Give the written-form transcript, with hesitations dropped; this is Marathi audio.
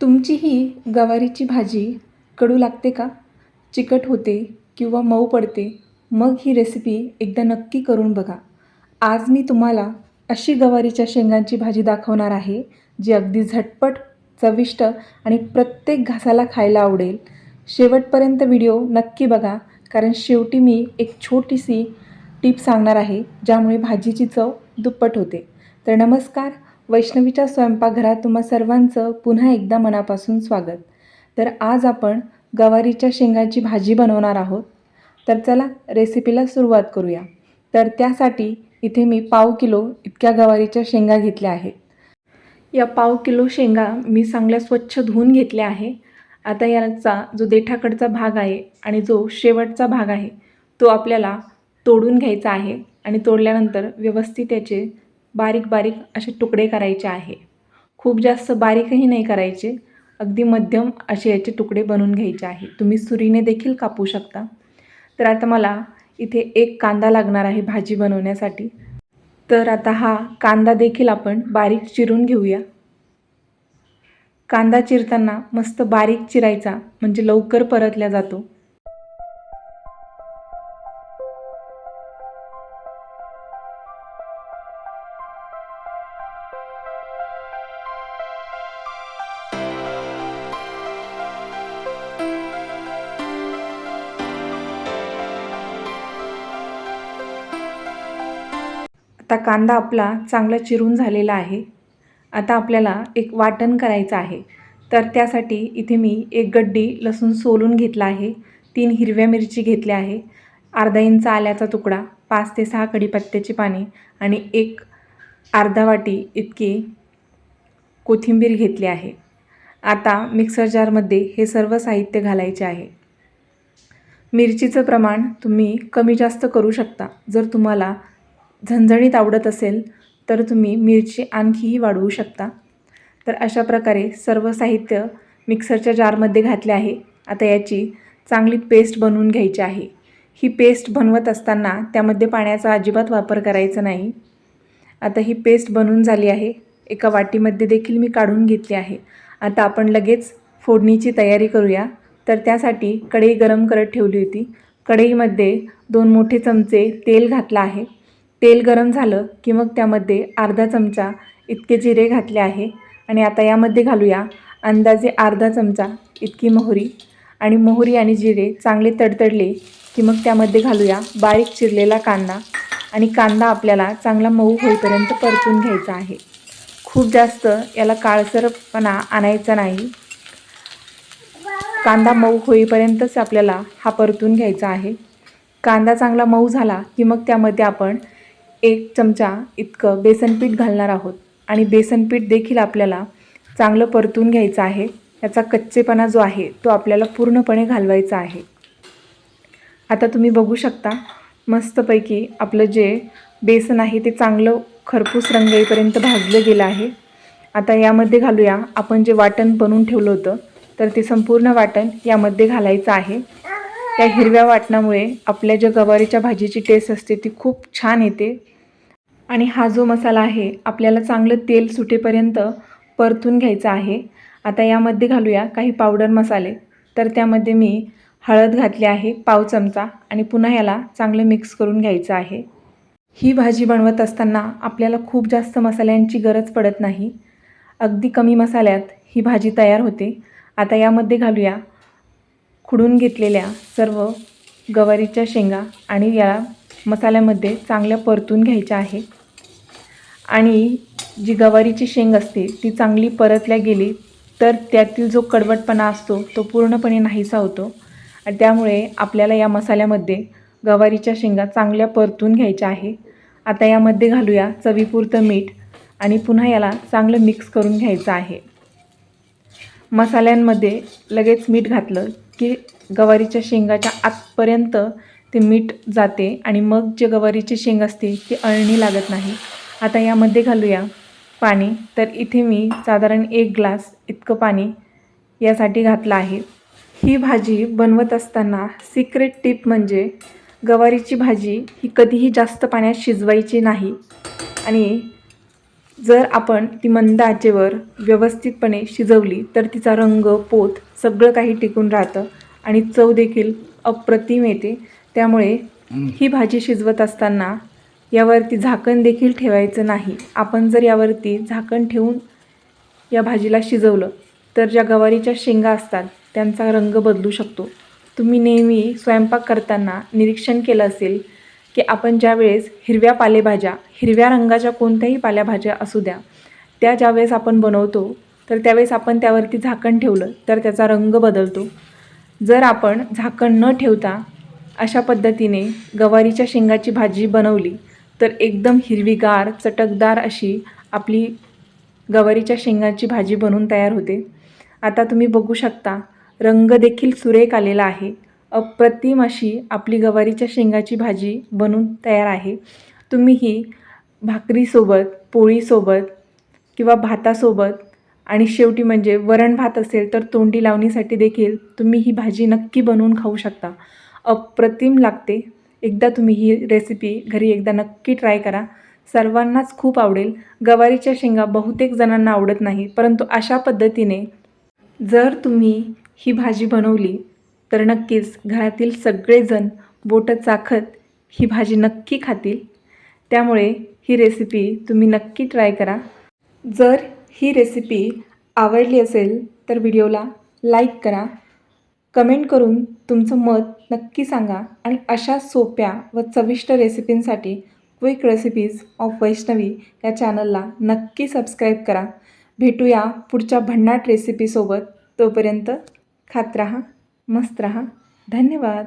तुमची ही गवारीची भाजी कडू लागते का? चिकट होते किंवा मऊ पडते? मग ही रेसिपी एकदा नक्की करून बघा. आज मी तुम्हाला अशी गवारीच्या शेंगांची भाजी दाखवणार आहे, जी अगदी झटपट, चविष्ट आणि प्रत्येक घासाला खायला आवडेल. शेवटपर्यंत व्हिडिओ नक्की बघा, कारण शेवटी मी एक छोटीशी टिप सांगणार आहे, ज्यामुळे भाजीची चव दुप्पट होते. तर नमस्कार, वैष्णवीच्या स्वयंपाकघरात तुम्हा सर्वांचं पुन्हा एकदा मनापासून स्वागत. तर आज आपण गवारीच्या शेंगाची भाजी बनवणार आहोत. तर चला रेसिपीला सुरुवात करूया. तर त्यासाठी इथे मी 1/2 किलो इतक्या गवारीच्या शेंगा घेतल्या आहेत. या 1/2 किलो शेंगा मी चांगल्या स्वच्छ धुवून घेतल्या आहे. आता याचा जो देठाकडचा भाग आहे आणि जो शेवटचा भाग आहे तो आपल्याला तोडून घ्यायचा आहे आणि तोडल्यानंतर व्यवस्थित याचे बारीक बारीक असे तुकडे करायचे आहे. खूप जास्त बारीकही नाही करायचे, अगदी मध्यम असे याचे तुकडे बनवून घ्यायचे आहे. तुम्ही सुरीने देखील कापू शकता. तर आता मला इथे 1 कांदा लागणार आहे भाजी बनवण्यासाठी. तर आता हा कांदा देखील आपण बारीक चिरून घेऊया. कांदा चिरताना मस्त बारीक चिरायचा, म्हणजे लवकर परतला जातो. आता कांदा आपला चांगला चिरून झालेला आहे. आता आपल्याला एक वाटण करायचं आहे. तर त्यासाठी इथे मी 1 गड्डी लसूण सोलून घेतला आहे, 3 हिरव्या मिरची घेतल्या आहे, अर्धा इंच आल्याचा तुकडा, 5 ते 6 कढीपत्त्याची पाने आणि 1 अर्धा वाटी इतकी कोथिंबीर घेतली आहे. आता मिक्सर जारमध्ये हे सर्व साहित्य घालायचे आहे. मिरचीचं प्रमाण तुम्ही कमी जास्त करू शकता. जर तुम्हाला झणझणीत आवडत असेल तर तुम्ही मिरची आणखीही वाढवू शकता. तर अशा प्रकारे सर्व साहित्य मिक्सरच्या जारमध्ये घातले आहे. आता याची चांगली पेस्ट बनवून घ्यायची आहे. ही पेस्ट बनवत असताना त्यामध्ये पाण्याचा अजिबात वापर करायचा नाही. आता ही पेस्ट बनवून झाली आहे. एका वाटीमध्ये देखील मी काढून घेतली आहे. आता आपण लगेच फोडणीची तयारी करूया. तर त्यासाठी कढई गरम करत ठेवली होती. कढईमध्ये 2 मोठे चमचे तेल घातलं आहे. तेल गरम झालं की मग त्यामध्ये अर्धा चमचा इतके जिरे घातले आहे आणि आता यामध्ये घालूया अंदाजे अर्धा चमचा इतकी मोहरी. आणि मोहरी आणि जिरे चांगले तडतडले की मग त्यामध्ये घालूया बारीक चिरलेला कांदा. आणि कांदा आपल्याला चांगला मऊ होईपर्यंत परतून घ्यायचा आहे. खूप जास्त याला काळसरपणा आणायचा नाही. कांदा मऊ होईपर्यंतच आपल्याला हा परतून घ्यायचा आहे. कांदा चांगला मऊ झाला की मग त्यामध्ये आपण 1 चमचा इतकं बेसनपीठ घालणार आहोत आणि बेसनपीठ देखील आपल्याला चांगलं परतून घ्यायचं आहे. याचा कच्चेपणा जो आहे तो आपल्याला पूर्णपणे घालवायचा आहे. आता तुम्ही बघू शकता मस्तपैकी आपलं जे बेसन आहे ते चांगलं खरपूस रंग येईपर्यंत भाजलं गेलं आहे. आता यामध्ये घालूया आपण जे वाटण बनवून ठेवलं होतं, तर ते संपूर्ण वाटण यामध्ये घालायचं आहे. या हिरव्या वाटणामुळे आपल्या ज्या गवारीच्या भाजीची टेस्ट असते ती खूप छान येते. आणि हा जो मसाला आहे आपल्याला चांगलं तेल सुटेपर्यंत परतून घ्यायचा आहे. आता यामध्ये घालूया काही पावडर मसाले. तर त्यामध्ये मी हळद घातली आहे 1/2 चमचा आणि पुन्हा याला चांगलं मिक्स करून घ्यायचं आहे. ही भाजी बनवत असताना आपल्याला खूप जास्त मसाल्यांची गरज पडत नाही. अगदी कमी मसाल्यात ही भाजी तयार होते. आता यामध्ये घालूया खुडून घेतलेल्या सर्व गवारीच्या शेंगा आणि या मसाल्यामध्ये चांगल्या परतून घ्यायच्या आहे. आणि जी गवारीची शेंग असते ती चांगली परतल्या गेली तर त्यातील जो कडवटपणा असतो तो पूर्णपणे नाहीसा होतो. आणि त्यामुळे आपल्याला या मसाल्यामध्ये गवारीच्या शेंगा चांगल्या परतून घ्यायच्या आहे. आता यामध्ये घालूया चवीपुरतं मीठ आणि पुन्हा याला चांगलं मिक्स करून घ्यायचं आहे. मसाल्यांमध्ये लगेच मीठ घातलं की गवारीच्या शेंगाच्या आतपर्यंत ते मीठ जाते आणि मग जे गवारीची शेंग असते ती अळणी लागत नाही. आता यामध्ये घालूया पाणी. तर इथे मी साधारण 1 ग्लास इतकं पाणी यासाठी घातलं आहे. ही भाजी बनवत असताना सिक्रेट टिप म्हणजे गवारीची भाजी ही कधीही जास्त पाण्यात शिजवायची नाही आणि जर आपण ती मंद आचेवर व्यवस्थितपणे शिजवली तर तिचा रंग, पोत सगळं काही टिकून राहतं आणि चव देखील अप्रतिम येते. त्यामुळे ही भाजी शिजवत असताना यावरती झाकण देखील ठेवायचं नाही. आपण जर यावरती झाकण ठेवून या भाजीला शिजवलं तर ज्या गवारीच्या शेंगा असतात त्यांचा रंग बदलू शकतो. तुम्ही नेहमी स्वयंपाक करताना निरीक्षण केलं असेल की आपण ज्यावेळेस हिरव्या पालेभाज्या, हिरव्या रंगाच्या कोणत्याही पालेभाज्या असू द्या, त्या ज्यावेळेस आपण बनवतो तर त्यावेळेस आपण त्यावरती झाकण ठेवलं तर त्याचा रंग बदलतो. जर आपण झाकण न ठेवता अशा पद्धतीने गवारीच्या शेंगाची भाजी बनवली तर एकदम हिरवीगार, चटकदार अशी आपली गवारीच्या शेंगाची भाजी बनून तयार होते. आता तुम्ही बघू शकता रंग देखील सुरेख आलेला आहे. अप्रतिम अशी आपली गवारीच्या शेंगाची भाजी बनून तयार आहे. तुम्ही ही भाकरीसोबत, पोळीसोबत किंवा भातासोबत आणि शेवटी म्हणजे वरण भात असेल तर तोंडी लावणीसाठी देखील तुम्ही ही भाजी नक्की बनवून खाऊ शकता. अप्रतिम लागते. एकदा तुम्ही ही रेसिपी घरी एकदा नक्की ट्राय करा. सर्वांनाच खूप आवडेल. गवारीच्या शेंगा बहुतेक जणांना आवडत नाही, परंतु अशा पद्धतीने जर तुम्ही ही भाजी बनवली तर नक्कीच घरातील सगळेजण बोटं चाखत ही भाजी नक्की खातील. त्यामुळे ही रेसिपी तुम्ही नक्की ट्राय करा. जर ही रेसिपी आवडली असेल तर व्हिडिओला लाईक करा, कमेंट करून तुमचं मत नक्की सांगा आणि अशा सोप्या व चविष्ट रेसिपींसाठी क्विक रेसिपीज ऑफ वैष्णवी या चॅनलला नक्की सबस्क्राईब करा. भेटूया पुढच्या भन्नाट रेसिपीसोबत. तोपर्यंत खात राहा, मस्त राहा. धन्यवाद.